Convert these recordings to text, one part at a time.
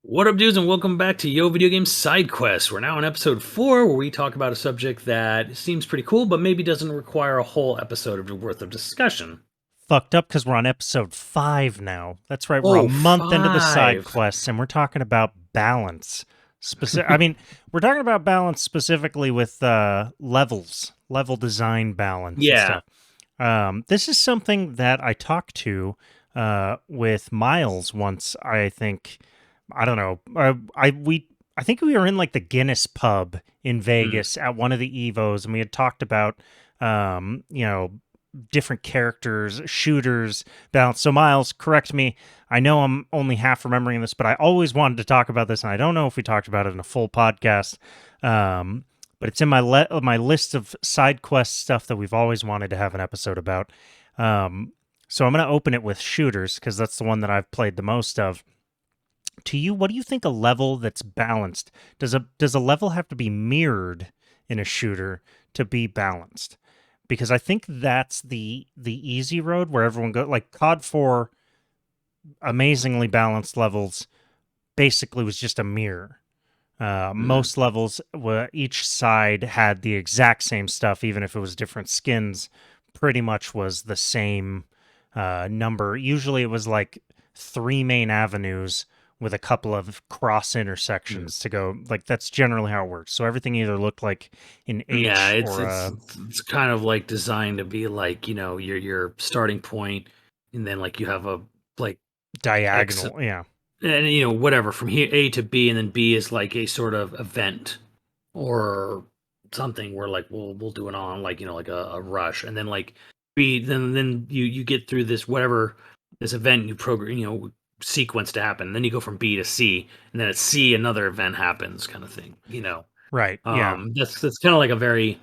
What up, dudes, and welcome back to Yo Video Game Side Quest. We're now on episode 4, where we talk about a subject that seems pretty cool, but maybe doesn't require a whole episode worth of discussion. Fucked up because we're on episode 5 now. That's right, we're a Oh, month into the side 5. quests, and we're talking about balance. We're talking about balance specifically with level design balance and Yeah. stuff. This is something that I talked to with Myles once. I don't know. I think we were in like the Guinness pub in Mm. Vegas at one of the Evos, and we had talked about um, you know different characters, shooters, balance. So Myles, correct me. I know I'm only half remembering this, but I always wanted to talk about this, and I don't know if we talked about it in a full podcast. But it's in my list of side quest stuff that we've always wanted to have an episode about. So I'm going to open it with shooters because that's the one that I've played the most of. To you, what do you think a level that's balanced? Does a level have to be mirrored in a shooter to be balanced? Because I think that's the easy road where everyone go like COD 4 amazingly balanced levels basically was just a mirror. Mm. Most levels, each side had the exact same stuff, even if it was different skins. Pretty much was the same number. Usually, it was like 3 main avenues with a couple of cross Mm. intersections to go. Like that's generally how it works. So everything either looked like an Yeah, H it's or it's a it's kind of like designed to be like, your starting point, and then like you have a like X, diagonal. Yeah. and whatever from here A to B, and then B is like a sort of event or something where like we'll do it on like like a rush, and then like B, then you get through this whatever this event you program sequence to happen. Then you go from B to C, and then at C another event happens, kind of thing. Right. Yeah. That's kind of like a very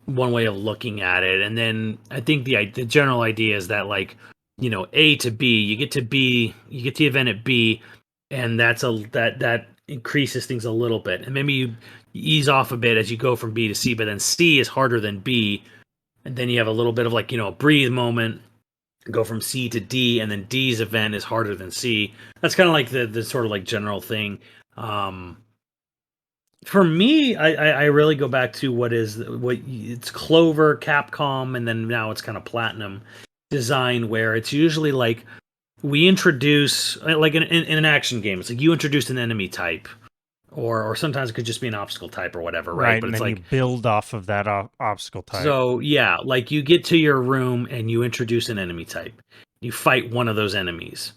one way of looking at it. And then I think the general idea is that like A to B, you get to B, you get the event at B, and that increases things a little bit, and maybe you ease off a bit as you go from B to C, but then C is harder than B, and then you have a little bit of like a breathe moment, go from C to D, and then D's event is harder than C. That's kind of like the sort of like general thing. um for me, I really go back to what it's Clover, Capcom, and then now it's kind of Platinum design, where it's usually like we introduce like in an action game, it's like you introduce an enemy type, or sometimes it could just be an obstacle type or whatever, right? Right. But And it's then you like, build off of that obstacle type. so yeah, like you get to your room and you introduce an enemy type, you fight one of those enemies,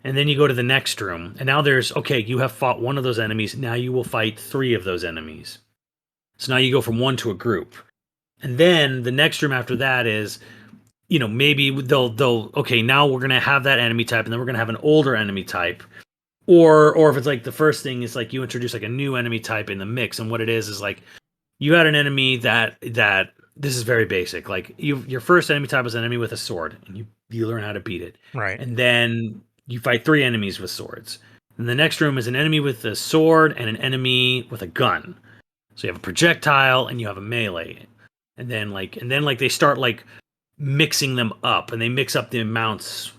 and then you go to the next room, and now there's, okay, you have fought one of those enemies, now you will fight 3 of those enemies. So now you go from one to a group. And then the next room after that is, maybe they'll okay, now we're gonna have that enemy type, and then we're gonna have an older enemy type. Or if it's like the first thing is like you introduce like a new enemy type in the mix, and what it is like you had an enemy that this is very basic. Like your first enemy type was an enemy with a sword, and you learn how to beat it. Right. And then you fight 3 enemies with swords. And the next room is an enemy with a sword and an enemy with a gun. So you have a projectile and you have a melee. And then they start like mixing them up, and they mix up the amounts,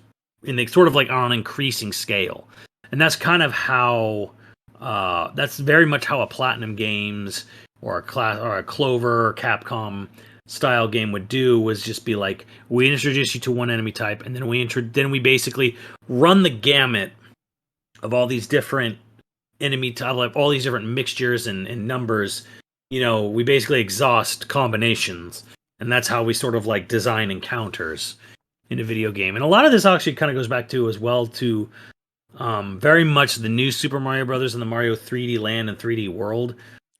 and they sort of like on an increasing scale. And that's kind of how that's very much how a Platinum Games or a Clover or Capcom style game would do, was just be like, we introduce you to one enemy type, and then we basically run the gamut of all these different enemy type, like all these different mixtures and numbers. We basically exhaust combinations, and that's how we sort of like design encounters in a video game. And a lot of this actually kind of goes back to as well to very much the new Super Mario Brothers and the Mario 3D Land and 3D World.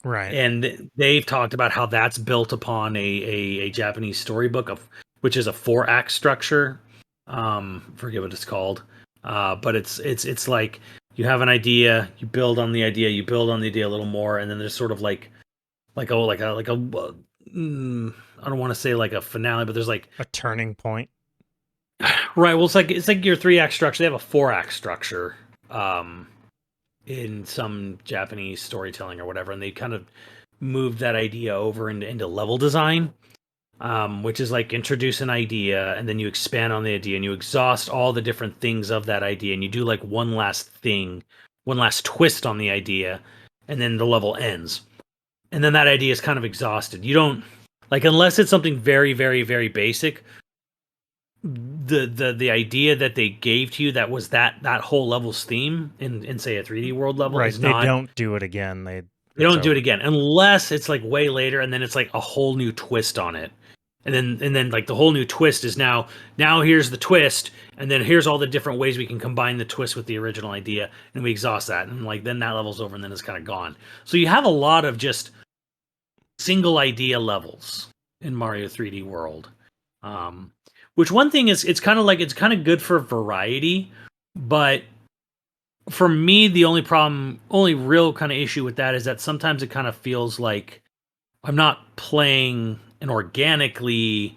Right. And they've talked about how that's built upon a Japanese storybook of which is a 4-act structure. Forget what it's called. But it's like you have an idea, you build on the idea, you build on the idea a little more, and then there's sort of I don't want to say like a finale, but there's like, A turning point. right. Well, it's like your 3-act structure. They have a 4-act structure in some Japanese storytelling or whatever, and they kind of moved that idea over into level design, which is like introduce an idea and then you expand on the idea and you exhaust all the different things of that idea, and you do like one last thing one last twist on the idea, and then the level ends. And then that idea is kind of exhausted. You don't like unless it's something very, very, very basic. The idea that they gave to you that was that whole level's theme in say a 3D world level Right. is They not. don't do it again. They It's don't do it over. again unless it's like way later, and then it's like a whole new twist on it. And then like the whole new twist is now here's the twist, and then here's all the different ways we can combine the twist with the original idea, and we exhaust that, and like then that level's over, and then it's kind of gone. So you have a lot of just single idea levels in Mario 3D World. Which one thing is it's kind of good for variety, but for me the only real kind of issue with that is that sometimes it kind of feels like I'm not playing an organically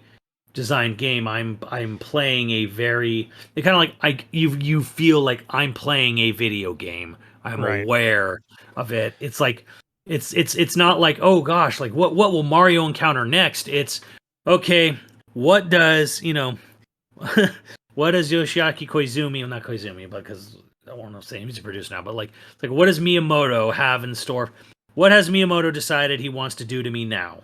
designed game. I'm playing a very it kind of like you feel like I'm playing a video game. I'm Right. aware of it. It's like it's not like, oh gosh, like what will Mario encounter next? It's okay, what does, what does Yoshiaki Koizumi, well, not Koizumi, but because I don't want to say he's a producer now, but like what does Miyamoto have in store? What has Miyamoto decided he wants to do to me now?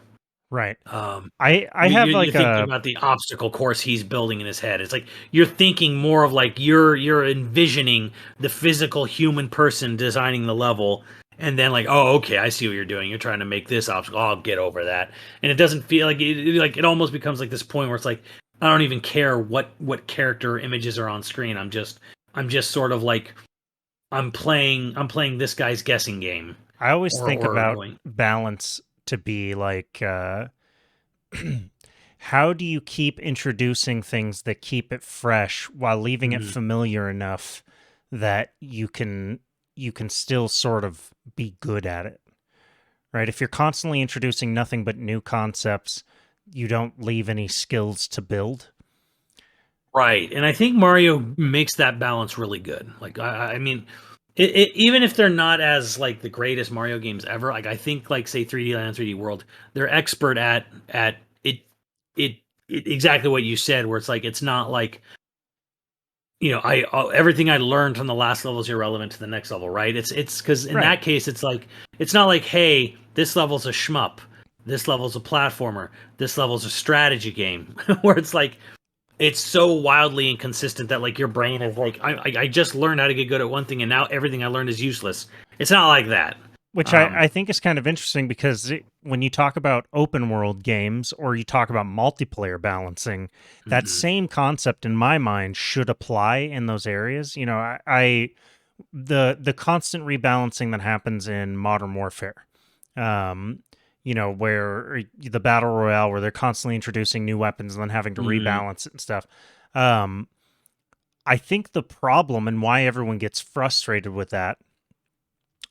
Right. Um, I have you're like thinking a about the obstacle course he's building in his head. It's like you're thinking more of like you're envisioning the physical human person designing the level, and then like, oh, okay, I see what you're doing. You're trying to make this obstacle. I'll get over that, and it doesn't feel like it almost becomes like this point where it's like I don't even care what character images are on screen. I'm just sort of like I'm playing this guy's guessing game, I always think or about going. balance to be like how do you keep introducing things that keep it fresh while leaving it Mhm. familiar enough that you can still sort of be good at it. Right? If you're constantly introducing nothing but new concepts, you don't leave any skills to build. Right, and I think Mario makes that balance really good. Like I mean, even if they're not as like the greatest Mario games ever, like I think like say 3D Land, 3D World, they're expert at it, it, exactly what you said, where it's like it's not like everything I learned from the last level is irrelevant to the next level, right? It's because in Right. that case, it's like it's not like, hey, this level's a shmup, this level's a platformer, this level's a strategy game, where it's like it's so wildly inconsistent that like your brain is like I just learned how to get good at one thing, and now everything I learned is useless. It's not like that. Which Um, I think is kind of interesting because when you talk about open world games or you talk about multiplayer balancing, that mhm. same concept in my mind should apply in those areas. You know, the constant rebalancing that happens in Modern Warfare, um, where the battle royale where they're constantly introducing new weapons and then having to Mhm. rebalance it and stuff. Um, I think the problem and why everyone gets frustrated with that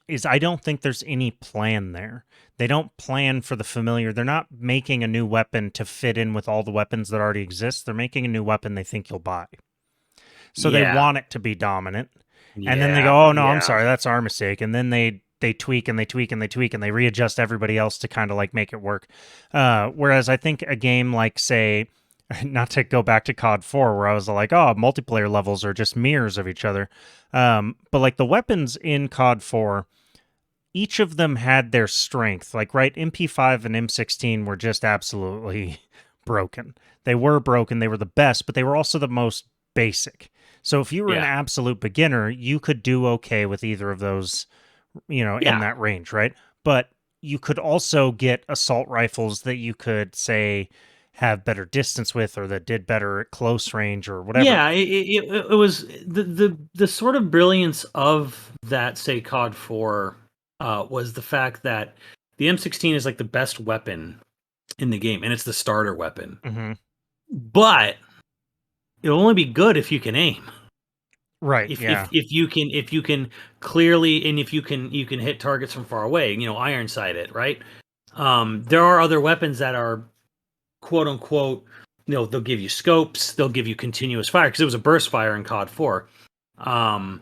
is I don't think there's any plan there. They don't plan for the familiar. They're not making a new weapon to fit in with all the weapons that already exist. They're making a new weapon they think you'll buy. So they Yeah, want it to be dominant. And then they yeah, go, "Oh no, I'm yeah. sorry, that's our mistake." And then they tweak and they tweak and they tweak and they readjust everybody else to kind of like make it work. Whereas I think a game like say not to go back to COD 4 where I was like, "Oh, multiplayer levels are just mirrors of each other." But like the weapons in COD 4 each of them had their strength. Like, right, MP5 and M16 were just absolutely broken. They were broken. They were the best, but they were also the most basic. So if you were an Yeah, absolute beginner, you could do okay with either of those, in yeah, that range, right? But you could also get assault rifles that you could say have better distance with or that did better at close range or whatever. yeah. It was the sort of brilliance of that say COD 4 was the fact that the M16 is like the best weapon in the game, and it's the starter weapon. Hmm. But it'll only be good if you can aim. Right. if if Yeah. if you can if you can clearly, and if you can hit targets from far away, iron sight it, right. There are other weapons that are quote unquote, they'll give you scopes, they'll give you continuous fire, because it was a burst fire in COD 4. um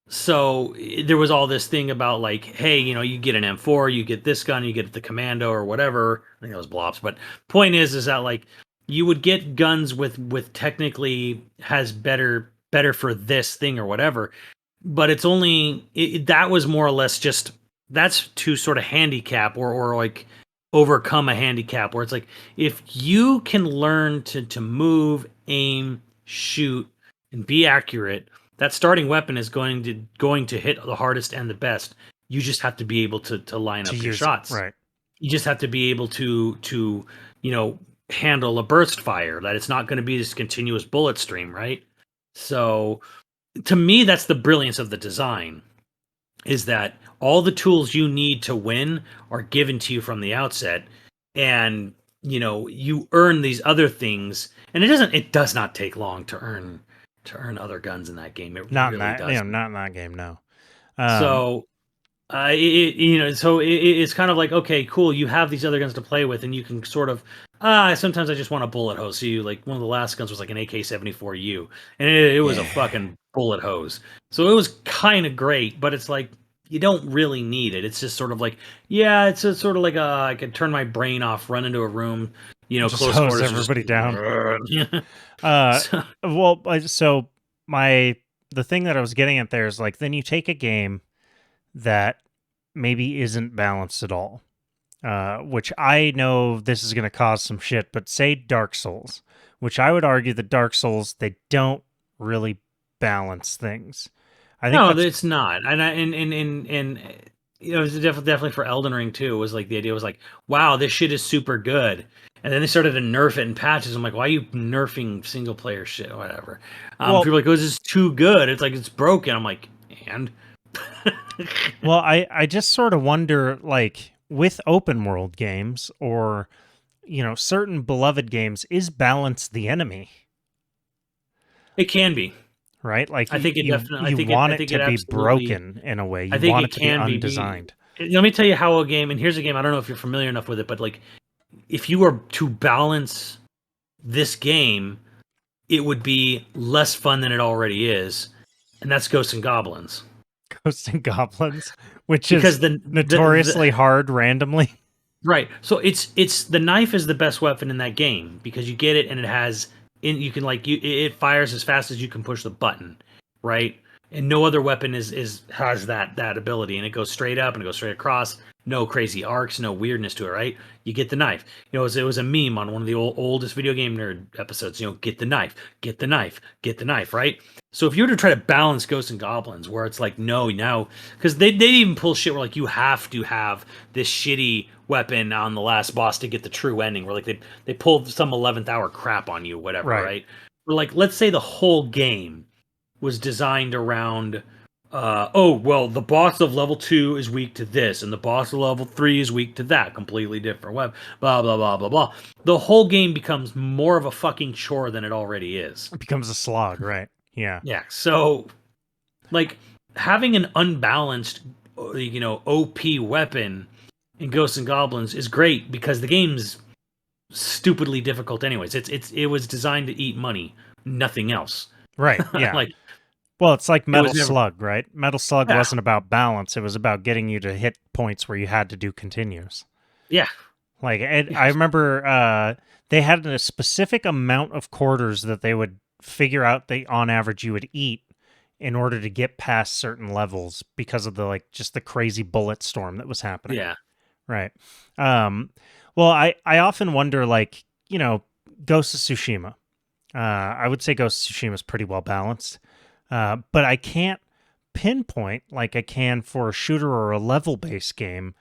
so there was all this thing about like, hey, you get an M4, you get this gun, you get the commando or whatever. I think it was blops, but point is that like you would get guns with technically has better for this thing or whatever. but it's only that was more or less just that's to sort of handicap or like overcome a handicap where it's like if you can learn to move, aim, shoot, and be accurate, that starting weapon is going to hit the hardest and the best. You just have to be able to line To up your use it, shots. right? You just have to be able to you know handle a burst fire, that it's not going to be this continuous bullet stream, right? So to me, that's the brilliance of the design, is that all the tools you need to win are given to you from the outset, and you earn these other things, and it does not take long to earn other guns in that game. It Not in really that, does. not in that game. No. Um, So it's kind of like, okay, cool, you have these other guns to play with, and you can sort of, sometimes I just want a bullet hose. So you, like, one of the last guns was like an AK-74U, and it was a yeah. fucking bullet hose. So it was kind of great, but it's like you don't really need it. It's just sort of like, yeah, it's a sort of like I could turn my brain off, run into a room, Just close hose quarters, just everybody down. yeah. Uh, So, well, so the thing that I was getting at there is like, then you take a game that maybe isn't balanced at all. Which I know this is going to cause some shit, but say Dark Souls, which I would argue that Dark Souls, they don't really balance things. I think no, that's, it's not. And it was definitely for Elden Ring too. Was like the idea was like, wow, this shit is super good. And then they started to nerf it in patches. I'm like, why are you nerfing single player shit? Whatever. People well, are like, oh, this is too good. It's like it's broken. I'm like, and well, I just sort of wonder, like, with open world games or, certain beloved games, is balance the enemy? it can be. Right? Like I think it definitely. you want I it think to it be absolutely. broken in a way. I You think want it it to be can be. undesigned. Let me tell you how a game. And here's a game. I don't know if you're familiar enough with it, but like, if you were to balance this game, it would be less fun than it already is, and that's Ghosts and Goblins. Ghosts and Goblins, which is Because the notoriously hard randomly. right, so it's the knife is the best weapon in that game because you get it and it has you can like it fires as fast as you can push the button, right? And no other weapon is has that ability, and it goes straight up and it goes straight across. No crazy arcs, no weirdness to it, right? You get the knife. It was a meme on one of the oldest video game nerd episodes. Get the knife, get the knife, get the knife, right? So if you were to try to balance Ghosts and Goblins, where it's like, no, now, because they even pull shit where like you have to have this shitty weapon on the last boss to get the true ending, where like they pulled some 11th hour crap on you, whatever, Right. right? Or like, let's say the whole game was designed around, oh well, the boss of level 2 is weak to this, and the boss of level 3 is weak to that, completely different weapon, blah blah blah blah blah. The whole game becomes more of a fucking chore than it already is. It becomes a slog, right? Yeah. Yeah, so like having an unbalanced, OP weapon in Ghosts and Goblins is great because the game's stupidly difficult anyways. It was designed to eat money, nothing else. Right. Yeah. Like Well, it's like it Metal was never. Slug, right? Metal Slug Yeah, wasn't about balance. It was about getting you to hit points where you had to do continues. yeah, Like, yeah. I remember they had a specific amount of quarters that they would figure out they on average you would eat in order to get past certain levels because of the like just the crazy bullet storm that was happening. Yeah. Right. Um, well, I often wonder, like, Ghost of Tsushima. I would say Ghost of Tsushima is pretty well balanced, but I can't pinpoint like I can for a shooter or a level based game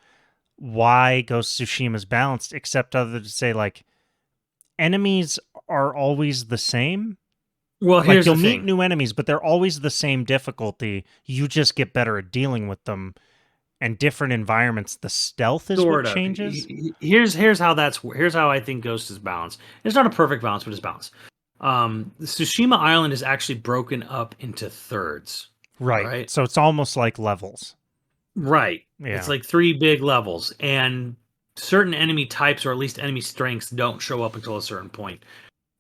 why Ghost of Tsushima is balanced, except other to say like enemies are always the same. Well, Like here's you'll the meet thing. new enemies, but they're always the same difficulty. You just get better at dealing with them. And different environments, the stealth is what Sort of. changes. Here's how I think Ghost is balanced. It's not a perfect balance, but it's balanced. The Tsushima Island is actually broken up into thirds. Right. Right. So it's almost like levels. Right. It's Yeah. like three big levels, and certain enemy types, or at least enemy strengths, don't show up until a certain point.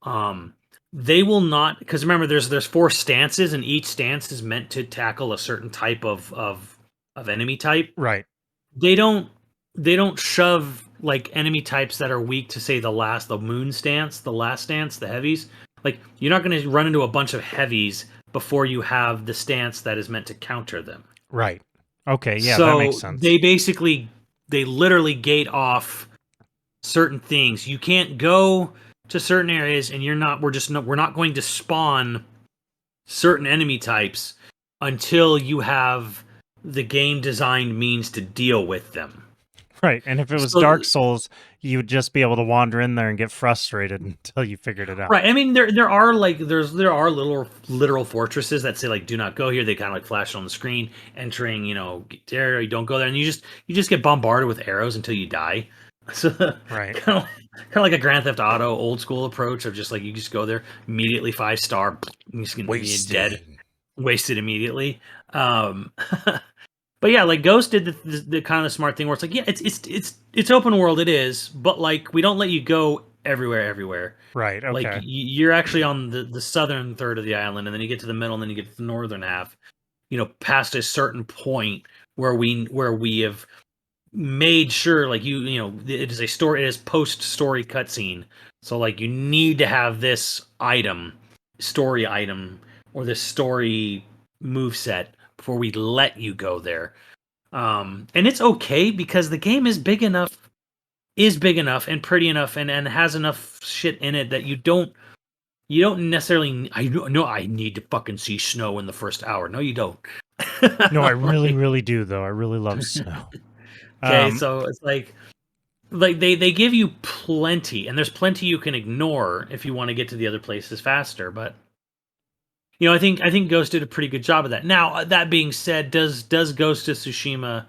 Um, they will not, because remember, there's four stances, and each stance is meant to tackle a certain type of enemy type. Right. They don't shove like enemy types that are weak to, say, the moon stance, the last stance, the heavies. Like, you're not going to run into a bunch of heavies before you have the stance that is meant to counter them. Right. Okay, yeah, that makes So sense. they literally gate off certain things. You can't go to certain areas, and we're not going to spawn certain enemy types until you have the game designed means to deal with them. Right. And if it was So Dark Souls, you would just be able to wander in there and get frustrated until you figured it out. right, I mean there are like there are little literal fortresses that say like do not go here. They kind of like flash on the screen, entering there, you don't go there, and you just get bombarded with arrows until you die. So Right. kind of like a Grand Theft Auto old school approach of just like you just go there immediately 5-star, you just gonna be dead, Wasted. wasted immediately. Um, but yeah, like Ghost did the kind of smart thing where it's like, yeah, it's open world, it is, but like we don't let you go everywhere. Right. Like Okay. you're actually on the southern third of the island, and then you get to the middle, and then you get to the northern half. Past a certain point where we have made sure, like it is a story, it is post story cutscene. So like you need to have this story item, or this story move set before we let you go there. And it's okay because the game is big enough and pretty enough and has enough shit in it that you don't necessarily I know I need to fucking see snow in the first hour. No, you don't. No, I really, Like, really do though. I really love snow. okay, Um, so it's like they give you plenty, and there's plenty you can ignore if you want to get to the other places faster. But I think Ghost did a pretty good job of that. Now that being said, does Ghost of Tsushima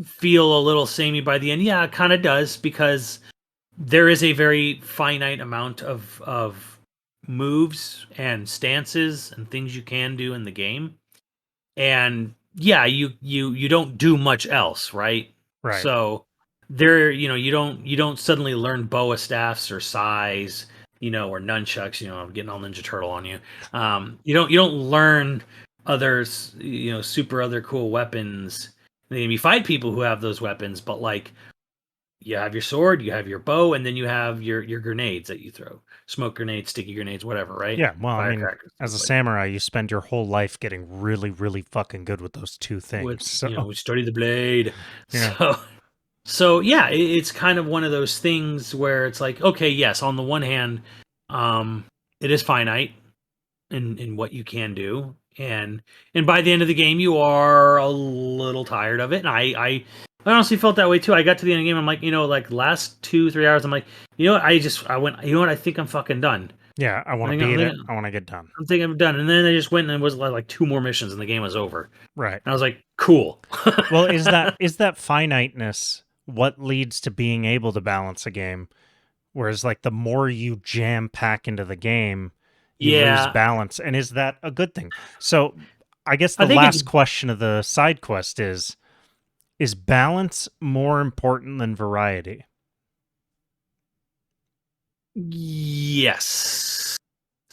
feel a little samey by the end? Yeah, it kind of does, because there is a very finite amount of moves and stances and things you can do in the game. And yeah, you don't do much else, right? right. So you don't suddenly learn boa staffs or sais, or nunchucks. I'm getting all Ninja Turtle on you. You don't learn others, super other cool weapons. And then you fight people who have those weapons, but like you have your sword, you have your bow, and then you have your grenades that you throw. Smoke grenades, sticky grenades, whatever, right? Yeah. Well, I mean, Firecrackers, as things a like that. samurai, you spend your whole life getting really, really fucking good with those two With things. So, study the blade. yeah. So yeah, it's kind of one of those things where it's like, okay, yes, on the one hand, um, it is finite in what you can do, and by the end of the game, you are a little tired of it. And I honestly felt that way too. I got to the end of the game, I'm like, like last 2-3 hours, I'm like, I went, I think I'm fucking done. Yeah. I I want to think beat it. I want to get done. I'm thinking I'm done, and then I just went and it was like two more missions, and the game was over. Right. And I was like, cool. Well, is that finiteness what leads to being able to balance a game? Whereas, like, the more you jam pack into the game, you lose Yeah, balance. And is that a good thing? So, I guess I the think last it's question of the side quest is balance more important than variety? yes.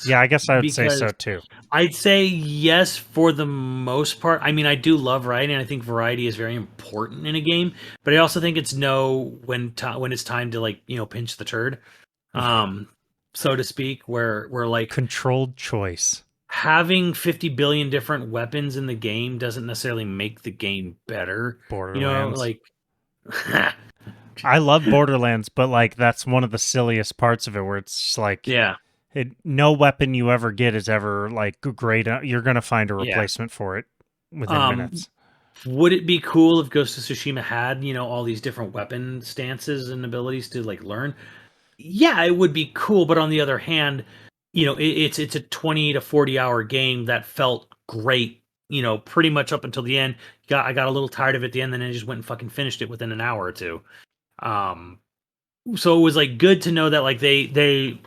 Yeah, I guess I would say so Because too. I'd say yes for the most part. I mean, I do love variety, and I think variety is very important in a game. But I also think it's no when it's time to like pinch the turd, Right. um, so to speak. Where like Controlled choice. having 50 billion different weapons in the game doesn't necessarily make the game better. Borderlands. Like I love Borderlands, but like that's one of the silliest parts of it where it's just like yeah, no weapon you ever get is ever like great. You're going to find a yeah. replacement for it within Um, minutes. would it be cool if Ghost of Tsushima had all these different weapon stances and abilities to like learn? Yeah, it would be cool, but on the other hand, it's a 20 to 40 hour game that felt great, pretty much up until the end. I got a little tired of it at the end, then I just went and fucking finished it within an hour or two. Um, so it was like good to know that like they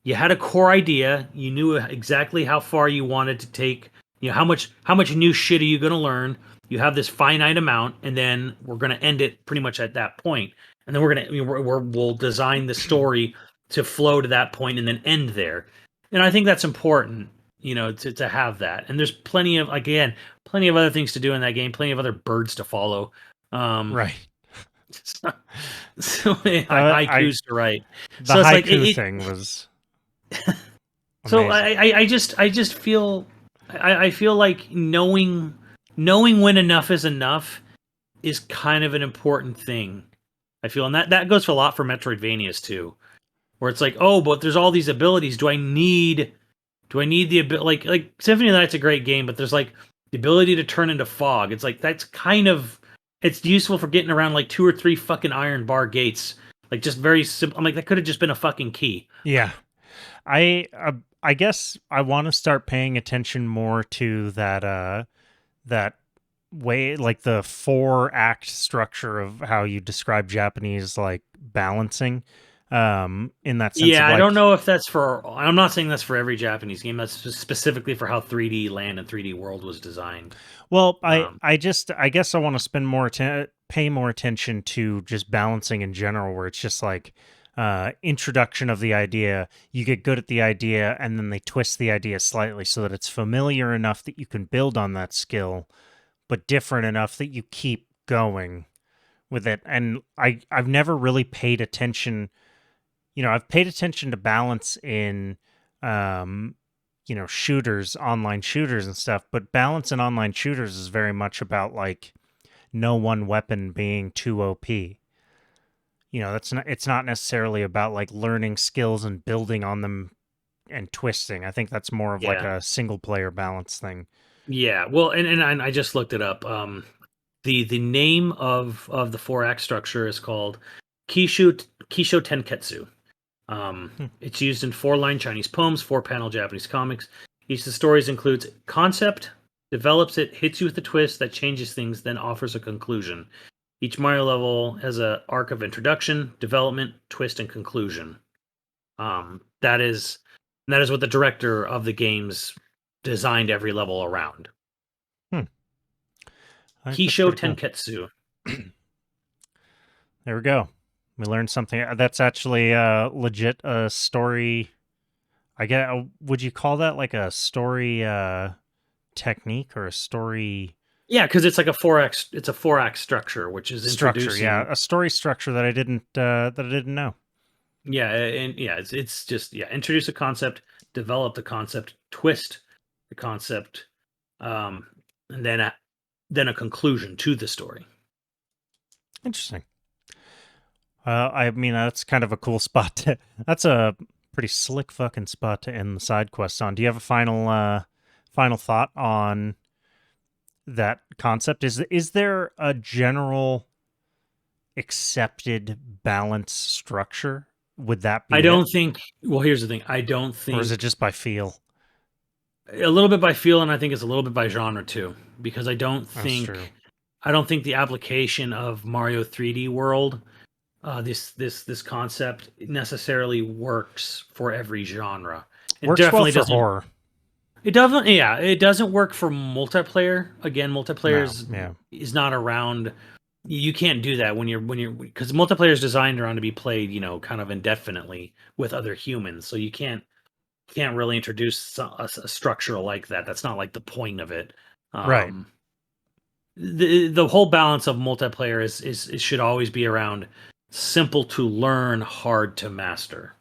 you had a core idea, you knew exactly how far you wanted to take, how much new shit are you going to learn. You have this finite amount, and then we're going to end it pretty much at that point, and then we'll design the story to flow to that point and then end there. And I think that's important, to have that. And there's plenty of, again, plenty of other things to do in that game, plenty of other birds to follow. um Right. so many I haikus to write. The So it's like haiku thing was so amazing. I just feel I feel like knowing when enough is enough is kind of an important thing. I feel, and that goes for a lot for Metroidvanias too, where it's like, oh, but there's all these abilities. Do I need the ability? Like Symphony of the Night's a great game, but there's like the ability to turn into fog. It's like that's kind of it's useful for getting around like two or three fucking iron bar gates. Like just very simple. I'm like that could have just been a fucking key. Yeah. I guess I want to start paying attention more to that way, like the 4 act structure of how you describe Japanese like balancing, in that sense Yeah, of I don't like, know if that's for. I'm not saying that's for every Japanese game. That's specifically for how 3D Land and 3D World was designed. well, Um, I guess I want to pay more attention to just balancing in general, where it's just like introduction of the idea, you get good at the idea, and then they twist the idea slightly so that it's familiar enough that you can build on that skill, but different enough that you keep going with it. And I've never really paid attention. I've paid attention to balance in um shooters, online shooters and stuff, but balance in online shooters is very much about like no one weapon being too OP. That's not it's not necessarily about like learning skills and building on them and twisting. I think that's more of like yeah, a single player balance thing. yeah. Well, and I just looked it up. The name of the 4 act structure is called Kisho Tenketsu. Hmm. It's used in 4-line Chinese poems, 4-panel Japanese comics. Each of the stories includes concept, develops it, hits you with a twist that changes things, then offers a conclusion. Each Mario level has a arc of introduction, development, twist, and conclusion. Um, that is that is what the director of the games designed every level around. Hmm. I think that's Kisho pretty cool. Tenketsu. There we go. We learned something. That's actually legit a story. I get. Would you call that like a story technique or a story Yeah, because it's a 4 act structure, which is structure? Yeah, introducing. a story structure that I didn't know. Yeah, and yeah, it's just yeah, introduce a concept, develop the concept, twist the concept, um, and then a conclusion to the story. Interesting. I mean, that's kind of a cool spot. That's a pretty slick fucking spot to end the side quest on. Do you have a final thought on that concept? Is there a general accepted balance structure? Would that I be it, don't think. Well, here's the thing. I don't or is it think just by feel? a little bit by feel, and I think it's a little bit by genre too, because That's true. I don't think the application of Mario 3D World, this concept necessarily works for every genre. It Works well definitely for doesn't. horror. It doesn't. Yeah, it doesn't work for multiplayer. Again, No, yeah, is not around. You can't do that when you're because multiplayer is designed around to be played, kind of indefinitely with other humans. So you can't really introduce a structure like that. That's not like the point of it. right. Um, the whole balance of multiplayer is should always be around simple to learn, hard to master.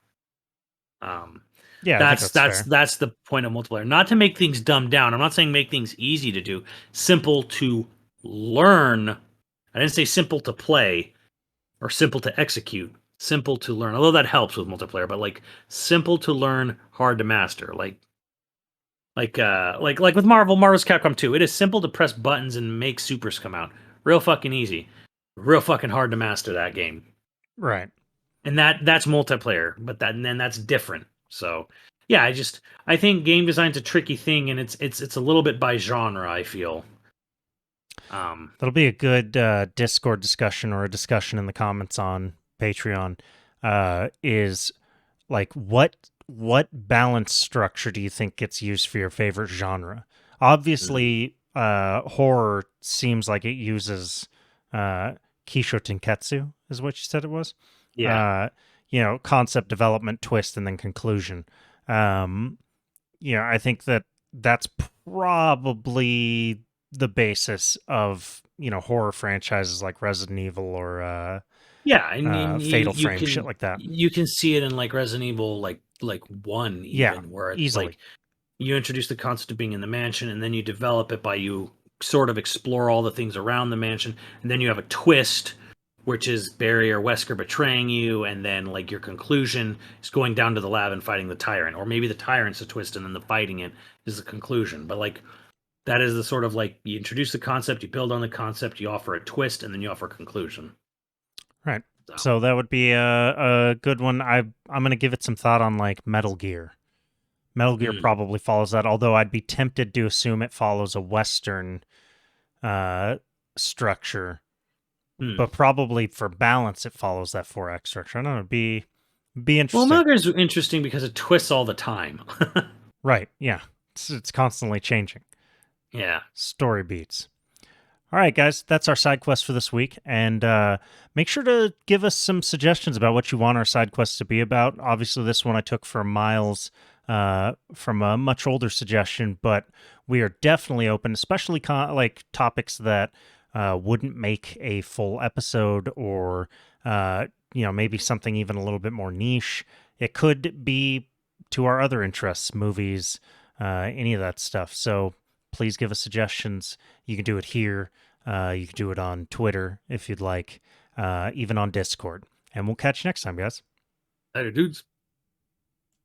Um, Yeah, I think that's that's that's fair. that's the point of multiplayer. Not to make things dumbed down. I'm not saying make things easy to do. Simple to learn. I didn't say simple to play or simple to execute. Simple to learn. Although that helps with multiplayer, but like simple to learn, hard to master. Like with Marvel's Capcom 2, it is simple to press buttons and make supers come out. Real fucking easy. Real fucking hard to master that game. Right. And that's multiplayer, but then that's different. So yeah, I think game design's a tricky thing, and it's a little bit by genre. I feel. Um, That'll be a good Discord discussion or a discussion in the comments on Patreon. Is like what balance structure do you think gets used for your favorite genre? mm, Obviously, horror seems like it uses uh, Kisho Tenketsu, is what you said it was. yeah, Uh, concept development, twist, and then conclusion. Um, I think that's probably the basis of horror franchises like Resident Evil or yeah, and Fatal Frame, shit like that. you can see it in like Resident Evil, like one Yeah, even where it's easily. you introduce the concept of being in the mansion, and then you develop it by you sort of explore all the things around the mansion, and then you have a twist, which is Barry or Wesker betraying you, and then like your conclusion is going down to the lab and fighting the tyrant, or maybe the tyrant's a twist, and then the fighting it is the conclusion. But like that is the sort of like you introduce the concept, you build on the concept, you offer a twist, and then you offer a conclusion. Right. So, So that would be a good one. I'm gonna give it some thought on like Metal Gear. Metal Gear mm, probably follows that, although I'd be tempted to assume it follows a Western uh, structure, mm. but probably for balance it follows that 4X structure. I don't know. Be Well, interesting. Metal Gear is interesting because it twists all the time. Right. Yeah. It's constantly changing. Yeah. Story beats. All right, guys, that's our side quest for this week. And make sure to give us some suggestions about what you want our side quests to be about. Obviously, this one I took from Myles from a much older suggestion, but we are definitely open, especially like topics that wouldn't make a full episode or, maybe something even a little bit more niche. It could be to our other interests, movies, any of that stuff. So please give us suggestions. You can do it here. You can do it on Twitter if you'd like, even on Discord. And we'll catch you next time, guys. Later, dudes.